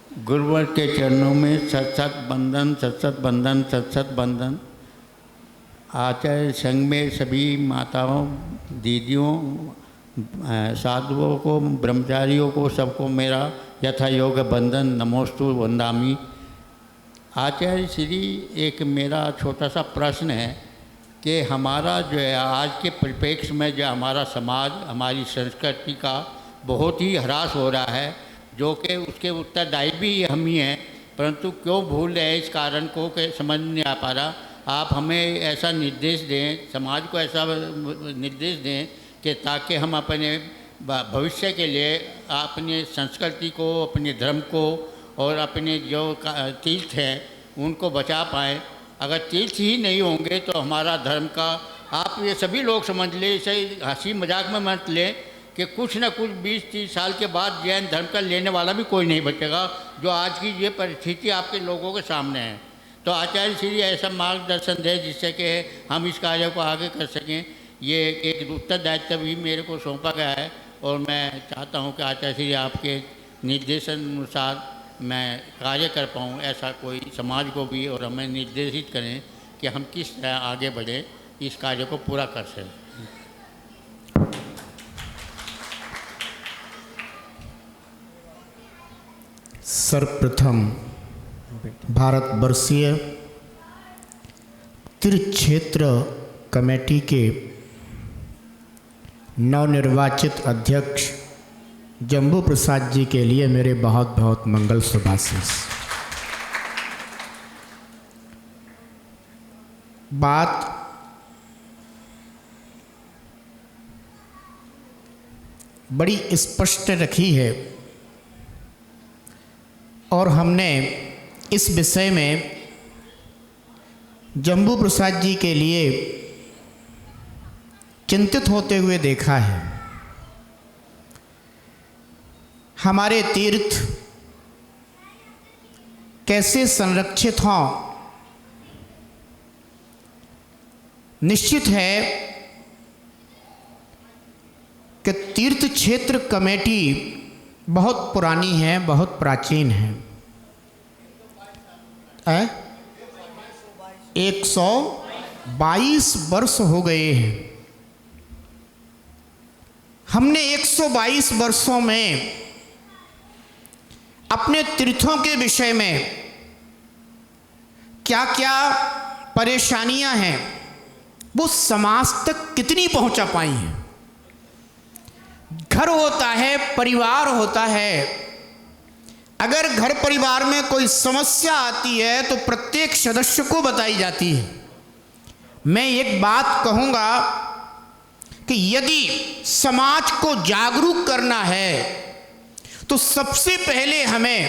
गुरुवर के चरणों में सत सत बंदन, सत सत बंदन, सत सत बंदन। आचार्य संघ में सभी माताओं, दीदियों, साधुओं को, ब्रह्मचारियों को, सबको मेरा यथा योग बंदन, नमोस्तु वंदामि। आचार्य श्री, एक मेरा छोटा सा प्रश्न है कि हमारा जो है आज के परिप्रेक्ष्य में जो हमारा समाज, हमारी संस्कृति का बहुत ही ह्रास हो रहा है, जो कि उसके उत्तरदायी भी हम ही हैं, परंतु क्यों भूल रहे हैं इस कारण को कि समझ नहीं आ पा रहा। आप हमें ऐसा निर्देश दें, समाज को ऐसा निर्देश दें कि ताकि हम अपने भविष्य के लिए अपनी संस्कृति को, अपने धर्म को और अपने जो तीर्थ हैं उनको बचा पाएँ। अगर तीर्थ ही नहीं होंगे तो हमारा धर्म का, आप ये सभी लोग समझ लें, इसे हंसी मजाक में मत लें कि कुछ न कुछ 20-30 साल के बाद जैन धर्म का लेने वाला भी कोई नहीं बचेगा, जो आज की ये परिस्थिति आपके लोगों के सामने है। तो आचार्य श्री ऐसा मार्गदर्शन दें जिससे कि हम इस कार्य को आगे कर सकें। ये एक उत्तरदायित्व भी मेरे को सौंपा गया है और मैं चाहता हूँ कि आचार्य श्री आपके निर्देशन अनुसार मैं कार्य कर पाऊँ। ऐसा कोई समाज को भी और हमें निर्देशित करें कि हम किस तरह आगे बढ़ें, इस कार्य को पूरा कर सकें। सर्वप्रथम भारतवर्षीय तीर्थ क्षेत्र कमेटी के नवनिर्वाचित अध्यक्ष जम्बू प्रसाद जी के लिए मेरे बहुत बहुत मंगल शुभाशीष। बात बड़ी स्पष्ट रखी है और हमने इस विषय में जम्बू प्रसाद जी के लिए चिंतित होते हुए देखा है। हमारे तीर्थ कैसे संरक्षित हों, निश्चित है कि तीर्थ क्षेत्र कमेटी बहुत पुरानी है, बहुत प्राचीन है। 122 वर्ष हो गए हैं। हमने 122 वर्षों में अपने तीर्थों के विषय में क्या क्या परेशानियां हैं वो समाज तक कितनी पहुंचा पाई हैं। घर होता है, परिवार होता है, अगर घर परिवार में कोई समस्या आती है तो प्रत्येक सदस्य को बताई जाती है। मैं एक बात कहूँगा कि यदि समाज को जागरूक करना है तो सबसे पहले हमें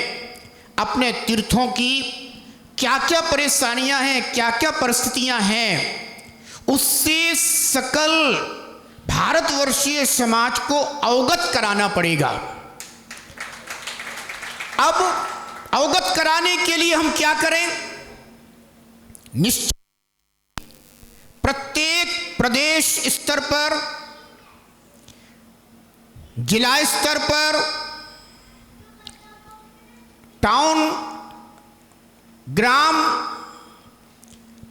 अपने तीर्थों की क्या क्या परेशानियां हैं, क्या क्या परिस्थितियां हैं, उससे सकल भारतवर्षीय समाज को अवगत कराना पड़ेगा। अब अवगत कराने के लिए हम क्या करें? निश्चित प्रत्येक प्रदेश स्तर पर, जिला स्तर पर, टाउन, ग्राम,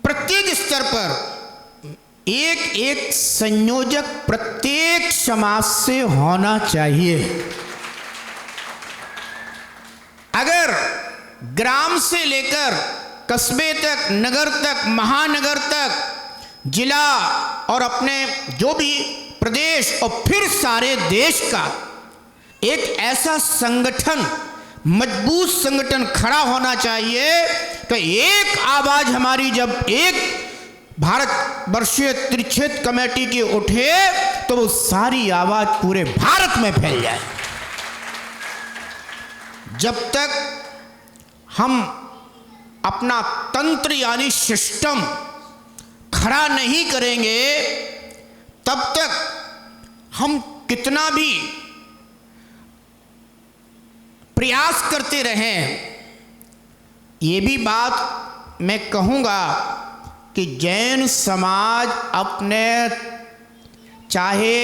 प्रत्येक स्तर पर एक एक संयोजक प्रत्येक समाज से होना चाहिए। अगर ग्राम से लेकर कस्बे तक, नगर तक, महानगर तक, जिला और अपने जो भी प्रदेश और फिर सारे देश का एक ऐसा संगठन, मजबूत संगठन खड़ा होना चाहिए कि एक आवाज हमारी जब एक भारत वर्षीय तीर्थ क्षेत्र कमेटी की उठे तो वो सारी आवाज पूरे भारत में फैल जाए। जब तक हम अपना तंत्र यानी सिस्टम खड़ा नहीं करेंगे तब तक हम कितना भी प्रयास करते रहें। ये भी बात मैं कहूँगा कि जैन समाज अपने चाहे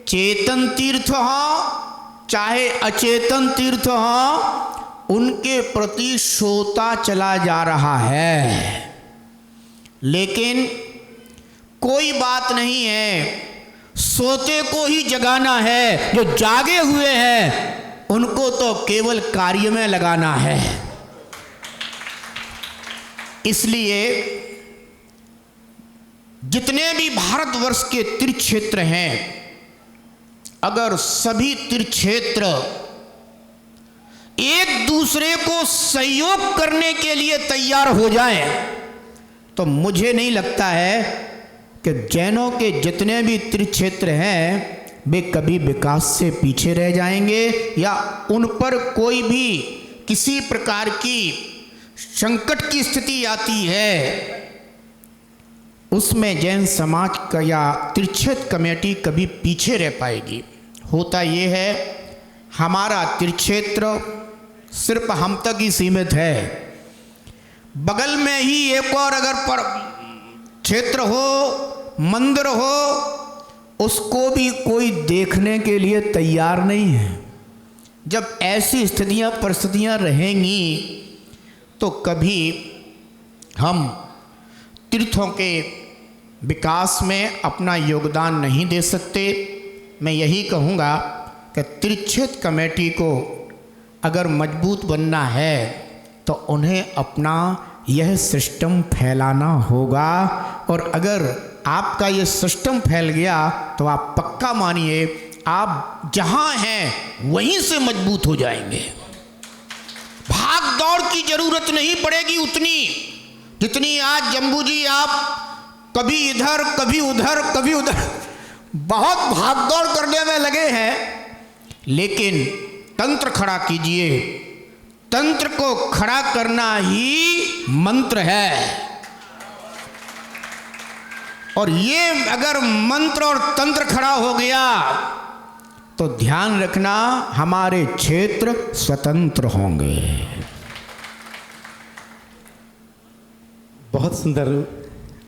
चेतन तीर्थ हो चाहे अचेतन तीर्थ हो उनके प्रति सोता चला जा रहा है। लेकिन कोई बात नहीं है, सोते को ही जगाना है। जो जागे हुए हैं उनको तो केवल कार्य में लगाना है। इसलिए जितने भी भारतवर्ष के तीर्थ क्षेत्र हैं, अगर सभी तीर्थ क्षेत्र एक दूसरे को सहयोग करने के लिए तैयार हो जाएं, तो मुझे नहीं लगता है कि जैनों के जितने भी तीर्थ क्षेत्र हैं वे कभी विकास से पीछे रह जाएंगे या उन पर कोई भी किसी प्रकार की संकट की स्थिति आती है, उसमें जैन समाज का या तीर्थ क्षेत्र कमेटी कभी पीछे रह पाएगी। होता ये है, हमारा तीर्थ क्षेत्र सिर्फ हम तक ही सीमित है। बगल में ही एक और अगर पर क्षेत्र हो, मंदिर हो, उसको भी कोई देखने के लिए तैयार नहीं है। जब ऐसी स्थितियां परिस्थितियां रहेंगी तो कभी हम तीर्थों के विकास में अपना योगदान नहीं दे सकते। मैं यही कहूँगा कि तीर्थ क्षेत्र कमेटी को अगर मजबूत बनना है तो उन्हें अपना यह सिस्टम फैलाना होगा। और अगर आपका ये सिस्टम फैल गया तो आप पक्का मानिए आप जहाँ हैं वहीं से मजबूत हो जाएंगे। भाग दौड़ की जरूरत नहीं पड़ेगी उतनी जितनी आज जम्बू जी आप कभी इधर कभी उधर कभी उधर बहुत भाग दौड़ करने में लगे हैं। लेकिन तंत्र खड़ा कीजिए, तंत्र को खड़ा करना ही मंत्र है। और ये अगर मंत्र और तंत्र खड़ा हो गया तो ध्यान रखना हमारे क्षेत्र स्वतंत्र होंगे। बहुत सुंदर